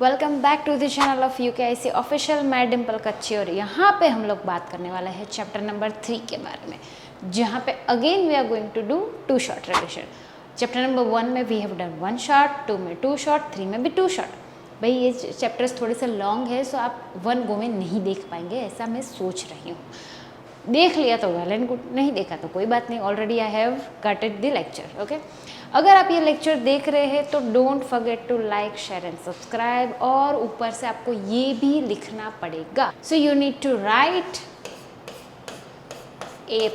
Welcome back to the channel of UKIC official. मैं डिम्पल कच्ची और यहाँ पे हम लोग बात करने वाले हैं चैप्टर नंबर 3 के बारे में, जहाँ पे again we are going to do 2 short revision. Chapter number 1 में वी हैव डन 1 शॉर्ट, 2 में 2 शॉर्ट, 3 में भी 2 शॉर्ट। भाई ये चैप्टर्स थोड़े से लॉन्ग है, सो आप 1 गो में नहीं देख पाएंगे, ऐसा मैं सोच रही हूँ। देख लिया तो वेल एंड गुड, नहीं देखा तो कोई बात नहीं, already I have cutted the lecture. Okay, अगर आप ये लेक्चर देख रहे हैं तो don't forget to like, share and subscribe. और ऊपर से आपको ये भी लिखना पड़ेगा, so you need to write A++,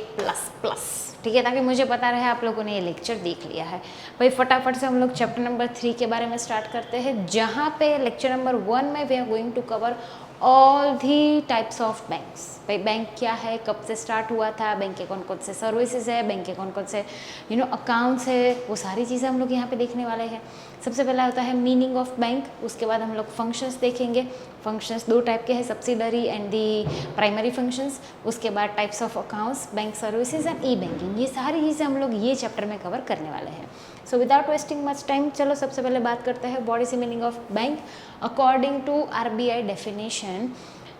ठीक है, ताकि मुझे पता रहे आप लोगों ने ये लेक्चर देख लिया है। भाई फटाफट से हम लोग चैप्टर नंबर 3 के बारे में स्टार्ट करते हैं, जहाँ पे लेक्चर नंबर 1 में we are going to cover all the types of banks. भाई बैंक क्या है, कब से स्टार्ट हुआ था, बैंक के कौन कौन से सर्विसेज है, बैंक के कौन कौन से अकाउंट्स है, वो सारी चीज़ें हम लोग यहाँ पे देखने वाले हैं। सबसे पहला होता है मीनिंग ऑफ बैंक, उसके बाद हम लोग फंक्शंस देखेंगे। फंक्शंस 2 टाइप के हैं, subsidiary and the primary functions. उसके बाद types of accounts, bank services and E banking. ये सारी चीज़ें हम लोग ये चैप्टर में कवर करने वाले हैं। So without wasting much time, चलो सबसे पहले बात करते हैं what is the meaning of bank. According to RBI definition,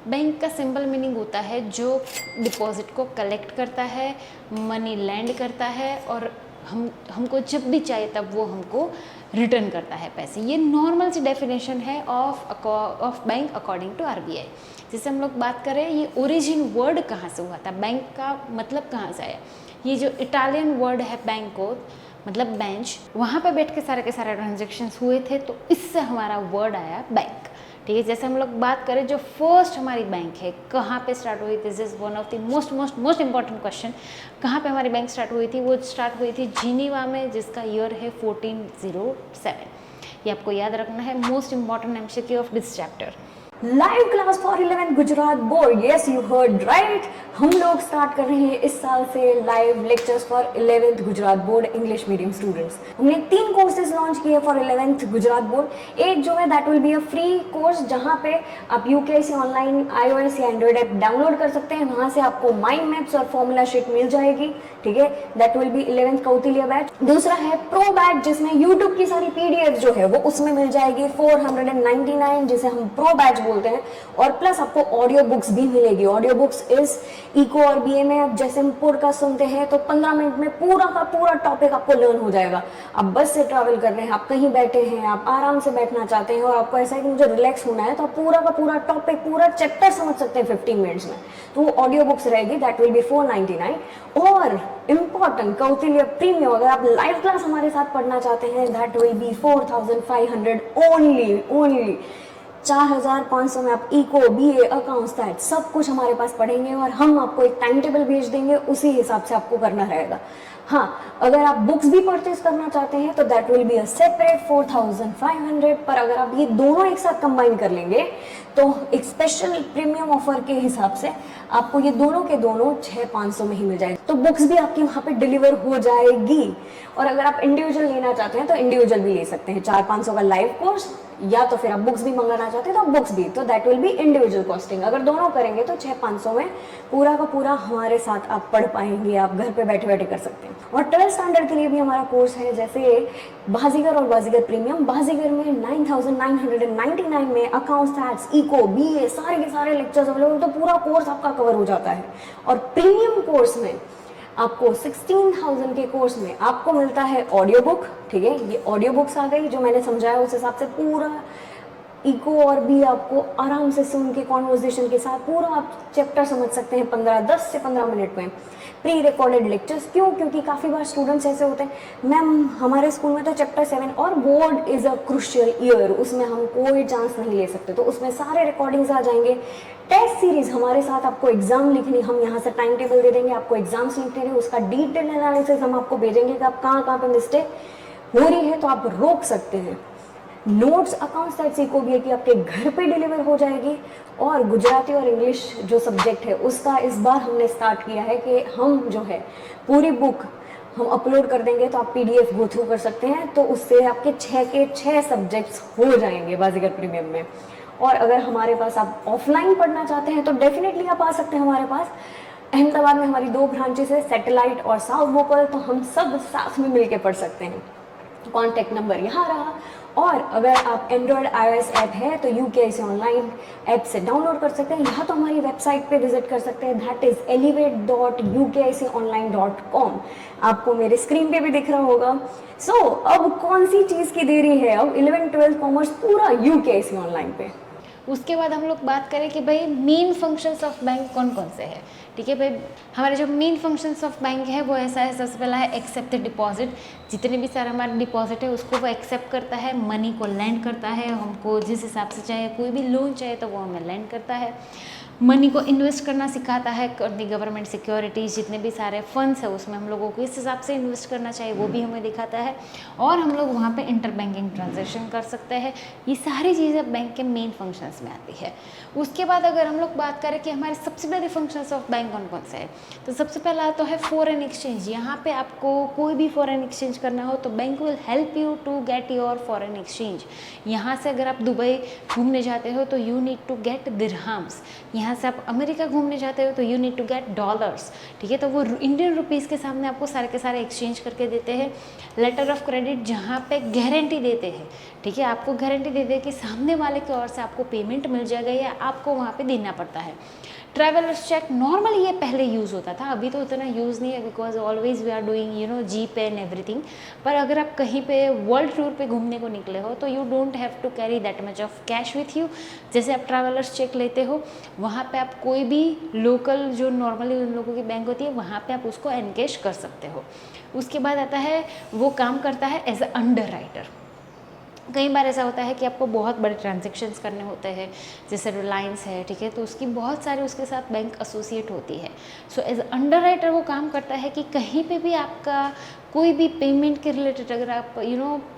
bank का सिंपल मीनिंग होता है जो डिपॉजिट को कलेक्ट करता है, मनी लैंड करता है और हमको जब भी चाहिए तब वो हमको रिटर्न करता है पैसे। ये नॉर्मल सी डेफिनेशन है of bank according to RBI। जैसे हम लोग बात करें ये ओरिजिन वर्ड कहाँ से हुआ था, बैंक का मतलब कहाँ से आया। ये जो इटालियन वर्ड है बैंक को मतलब बेंच, वहाँ पे बैठ के सारे ट्रांजेक्शन्स हुए थे, तो इससे हमारा वर्ड आया बैंक। ठीक है, जैसे हम लोग बात करें जो फर्स्ट हमारी बैंक है कहाँ पे स्टार्ट हुई, this is one of the most important question. कहाँ पे हमारी बैंक स्टार्ट हुई थी, वो स्टार्ट हुई थी जिनीवा में, जिसका ईयर है 1407। ये आपको याद रखना है, most important MCQ of this chapter. Live class for 11th Gujarat board, yes you heard right. हम लोग स्टार्ट कर रहे हैं इस साल से live lectures for 11th Gujarat board English medium students. हमने 3 कोर्सेज लॉन्च किए फॉर 11th गुजरात बोर्ड। एक जो है that will be a free course, जहां पे आप यूकेआईसी ऑनलाइन iOS या एंड्रॉइड ऐप डाउनलोड कर सकते हैं। वहां से आपको माइंड मैप्स और फॉर्मूला शीट मिल जाएगी, ठीक है। That will be 11th Kautilya batch. दूसरा है प्रो बैच, जिसमें यूट्यूब की सारी PDF जो है वो उसमें मिल जाएगी 499, जिसे हम प्रो बैच बोलते हैं। और प्लस आपको ऑडियो बुक्स भी मिलेगी। ऑडियो बुक्स इस इको और BA में आप जैसे हम पॉडकास्ट सुनते हैं तो 15 मिनट में पूरा का पूरा टॉपिक आपको लर्न हो जाएगा। आप बस से ट्रैवल कर रहे हैं, आप कहीं बैठे हैं, आप आराम से बैठना चाहते हैं और आपको ऐसा है कि मुझे रिलैक्स होना है, तो आप पूरा का पूरा टॉपिक, पूरा चैप्टर समझ सकते हैं 15 मिनट्स में। तो वो ऑडियो बुक्स रहेगी, दैट विल बी 499। और इम्पॉर्टेंट कौटिल्य प्रीमियम, अगर आप लाइव क्लास हमारे साथ पढ़ना चाहते हैं, दैट विल बी 4500 ओनली। 4500 में आप इको, BA, अकाउंट्स, दैट सब कुछ हमारे पास पढ़ेंगे और हम आपको एक टाइम टेबल भेज देंगे, उसी हिसाब से आपको करना रहेगा। हाँ, अगर आप बुक्स भी परचेज करना चाहते हैं तो that will be a separate 4500। पर अगर आप ये दोनों एक साथ कंबाइन कर लेंगे तो एक स्पेशल प्रीमियम ऑफर के हिसाब से आपको ये दोनों के दोनों 6500 में ही मिल जाएगा। तो बुक्स भी आपकी वहाँ पे डिलीवर हो जाएगी। और अगर आप इंडिविजुअल लेना चाहते हैं तो इंडिविजुअल भी ले सकते हैं, 4500 का लाइव कोर्स, या तो फिर आप बुक्स भी मंगाना चाहते हैं तो बुक्स भी, तो that will be individual costing. अगर दोनों करेंगे तो 6500 में पूरा का पूरा हमारे साथ आप पढ़ पाएंगे, आप घर पे बैठे बैठे कर सकते हैं। और 12th स्टैंडर्ड के लिए भी हमारा कोर्स है, जैसे बाजीगर और बाजीगर प्रीमियम। बाजीगर में 9999 में अकाउंट्स, स्टैट्स, इको, BA सारे के सारे लेक्चर्स अवेलेबल, तो पूरा कोर्स आपका कवर हो जाता है। और प्रीमियम कोर्स में आपको 16,000 के कोर्स में आपको मिलता है ऑडियो बुक, ठीक है। ये ऑडियो बुक्स आ गई, जो मैंने समझाया उस हिसाब से पूरा इको और भी आपको आराम से सुन के कॉन्वर्सेशन के साथ पूरा आप चैप्टर समझ सकते हैं 10 से 15 मिनट में। प्री रिकॉर्डेड लेक्चर्स, क्यों? क्योंकि काफ़ी बार स्टूडेंट्स ऐसे होते हैं, मैम हमारे स्कूल में तो चैप्टर 7 और board is a crucial year, उसमें हम कोई चांस नहीं ले सकते, तो उसमें सारे रिकॉर्डिंग्स आ जाएंगे। टेस्ट सीरीज हमारे साथ, आपको एग्जाम लिखनी, हम यहाँ से टाइम टेबल दे देंगे, आपको एग्जाम्स लिखने हैं, उसका डिटेल एनालिसिस हम आपको भेजेंगे कि आप कहाँ पे मिस्टेक हो रही है तो आप रोक सकते हैं। नोट्स, अकाउंट्स, दैट्स इको भी है कि आपके घर पे डिलीवर हो जाएगी। और गुजराती और इंग्लिश जो सब्जेक्ट है उसका इस बार हमने स्टार्ट किया है कि हम जो है पूरी बुक हम अपलोड कर देंगे, तो आप PDF गो थ्रू कर सकते हैं, तो उससे आपके 6 के 6 सब्जेक्ट्स हो जाएंगे बाजीगर प्रीमियम में। और अगर हमारे पास आप ऑफलाइन पढ़ना चाहते हैं तो डेफिनेटली आप आ सकते हैं हमारे पास। अहमदाबाद में हमारी 2 ब्रांचेस है, सैटेलाइट और साउथ भोपाल, तो हम सब साथ में मिलकर पढ़ सकते हैं। कॉन्टैक्ट नंबर यहाँ रहा। और अगर आप एंड्रॉयड iOS ऐप है तो UKIC ऑनलाइन ऐप से डाउनलोड कर सकते हैं, यहाँ तो हमारी वेबसाइट पे विजिट कर सकते हैं, दैट इज़ elevate.ukiconline.com। आपको मेरे स्क्रीन पे भी दिख रहा होगा। अब कौन सी चीज़ की देरी है, अब 11th-12th कॉमर्स पूरा UKIC ऑनलाइन पे। उसके बाद हम लोग बात करें कि भाई मेन फंक्शंस ऑफ बैंक कौन कौन से हैं। ठीक है भाई, हमारे जो मेन फंक्शंस ऑफ बैंक है वो ऐसा है, सबसे पहला है एक्सेप्ट द डिपॉजिट। जितने भी सारे हमारे डिपॉजिट है उसको वो एक्सेप्ट करता है, मनी को लैंड करता है, हमको जिस हिसाब से चाहे कोई भी लोन चाहे तो वो हमें लैंड करता है। मनी को इन्वेस्ट करना सिखाता है, गवर्नमेंट सिक्योरिटीज़ जितने भी सारे फंड्स है उसमें हम लोगों को इस हिसाब से इन्वेस्ट करना चाहिए वो भी हमें दिखाता है, और हम लोग वहाँ पे इंटर बैंकिंग ट्रांजैक्शन कर सकते हैं। ये सारी चीज़ें बैंक के मेन फंक्शंस में आती है। उसके बाद अगर हम लोग बात करें कि हमारे सबसे बड़े फंक्शंस ऑफ बैंक कौन कौन से हैं, तो सबसे पहला तो है फॉरेन एक्सचेंज। यहाँ पे आपको कोई भी फॉरेन एक्सचेंज करना हो तो bank will help you to get your foreign exchange. यहाँ से अगर आप दुबई घूमने जाते हो तो you need to get dirhams, यहाँ से आप अमेरिका घूमने जाते हो तो you need to get dollars. ठीक है, तो वो इंडियन रुपीज़ के सामने आपको सारे के सारे एक्सचेंज करके देते हैं। लेटर ऑफ क्रेडिट जहाँ पे गारंटी देते हैं, ठीक है, आपको गारंटी देते हैं कि सामने वाले की ओर से आपको पेमेंट मिल जाएगा या आपको वहाँ पे देना पड़ता है। ट्रैवलर्स चेक नॉर्मली ये पहले यूज़ होता था, अभी तो उतना यूज़ नहीं है because always we are doing G pay and everything. पर अगर आप कहीं पे वर्ल्ड टूर पे घूमने को निकले हो तो you don't have to carry that much of cash with you. जैसे आप ट्रैवलर्स चेक लेते हो वहाँ पे आप कोई भी लोकल जो नॉर्मली उन लोगों की बैंक होती है वहाँ पे आप उसको एनकैश कर सकते हो। उसके बाद आता है वो काम करता है एज अ अंडर राइटर। कई बार ऐसा होता है कि आपको बहुत बड़े ट्रांजेक्शन्स करने होते हैं, जैसे रिलायंस है, ठीक है, तो उसकी बहुत सारी उसके साथ बैंक एसोसिएट होती है। सो एज अंडर राइटर वो काम करता है कि कहीं पे भी आपका कोई भी पेमेंट के रिलेटेड अगर आप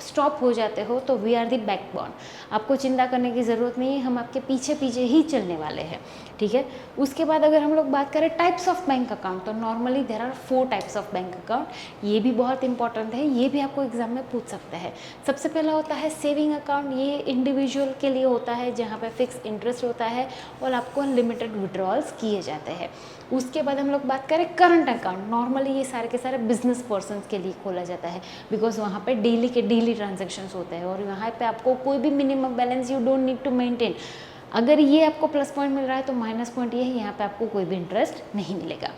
स्टॉप हो जाते हो तो वी आर दी बैकबोन। आपको चिंता करने की ज़रूरत नहीं है, हम आपके पीछे पीछे ही चलने वाले हैं। ठीक है, उसके बाद अगर हम लोग बात करें टाइप्स ऑफ बैंक अकाउंट, तो normally there are 4 types of bank account. ये भी बहुत इंपॉर्टेंट है, ये भी आपको एग्जाम में पूछ सकता है। सबसे पहला होता है सेविंग अकाउंट। ये इंडिविजुअल के लिए होता है जहाँ पे फिक्स इंटरेस्ट होता है और आपको अनलिमिटेड विड्रॉल्स किए जाते हैं। उसके बाद हम लोग बात करें करंट अकाउंट। नॉर्मली ये सारे के सारे बिजनेस पर्सन के लिए खोला जाता है बिकॉज वहाँ पे डेली के डेली ट्रांजेक्शन्स होते हैं और यहाँ पे आपको कोई भी minimum balance you don't need to maintain. अगर ये आपको प्लस पॉइंट मिल रहा है तो माइनस पॉइंट ये है, यहाँ पे आपको कोई भी इंटरेस्ट नहीं मिलेगा।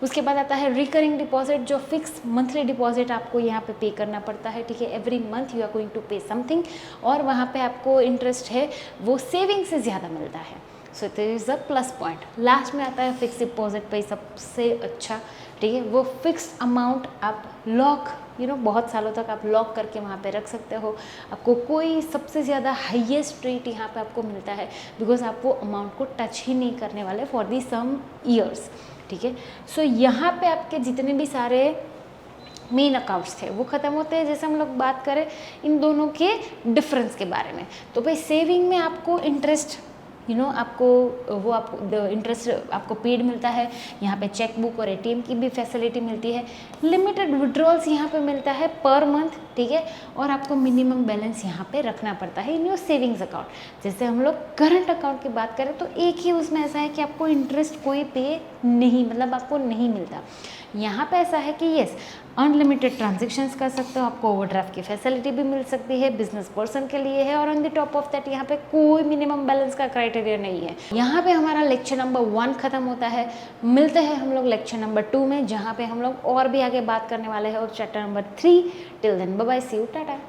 उसके बाद आता है रिकरिंग डिपॉजिट, जो फिक्स मंथली डिपॉजिट आपको यहाँ पे पे करना पड़ता है। ठीक है, every month you are going to pay something और वहाँ पे आपको इंटरेस्ट है वो सेविंग से ज़्यादा मिलता है। So it is a plus point. Last में आता है फिक्स डिपॉजिट पे सबसे अच्छा, ठीक है, वो फिक्स अमाउंट आप लॉक बहुत सालों तक आप लॉक करके वहाँ पे रख सकते हो। आपको कोई सबसे ज़्यादा हाईएस्ट रेट यहाँ पे आपको मिलता है बिकॉज आप वो अमाउंट को टच ही नहीं करने वाले फॉर दी सम ईयर्स। ठीक है, सो यहाँ पे आपके जितने भी सारे मेन अकाउंट्स थे वो ख़त्म होते हैं। जैसे हम लोग बात करें इन दोनों के डिफरेंस के बारे में, तो भाई सेविंग में आपको इंटरेस्ट आपको इंटरेस्ट आपको पेड मिलता है। यहाँ पे चेक बुक और एटीएम की भी फैसिलिटी मिलती है। लिमिटेड विड्रॉल्स यहाँ पे मिलता है पर मंथ, ठीक है, और आपको मिनिमम बैलेंस यहाँ पे रखना पड़ता है इन योर सेविंग्स अकाउंट। जैसे हम लोग करंट अकाउंट की बात करें तो एक ही उसमें ऐसा है कि आपको इंटरेस्ट कोई पे नहीं, मतलब आपको नहीं मिलता। यहाँ पे ऐसा है कि येस अनलिमिटेड ट्रांजेक्शन्स कर सकते हो, आपको ओवरड्राफ्ट की फैसिलिटी भी मिल सकती है, बिजनेस पर्सन के लिए है, और on the top of that यहाँ पे कोई मिनिमम बैलेंस का क्राइटेरिया नहीं है। यहाँ पे हमारा लेक्चर नंबर 1 खत्म होता है। मिलते हैं हम लोग लेक्चर नंबर 2 में, जहाँ पे हम लोग और भी आगे बात करने वाले हैं और chapter number 3। Till then bye bye, see you, Tata.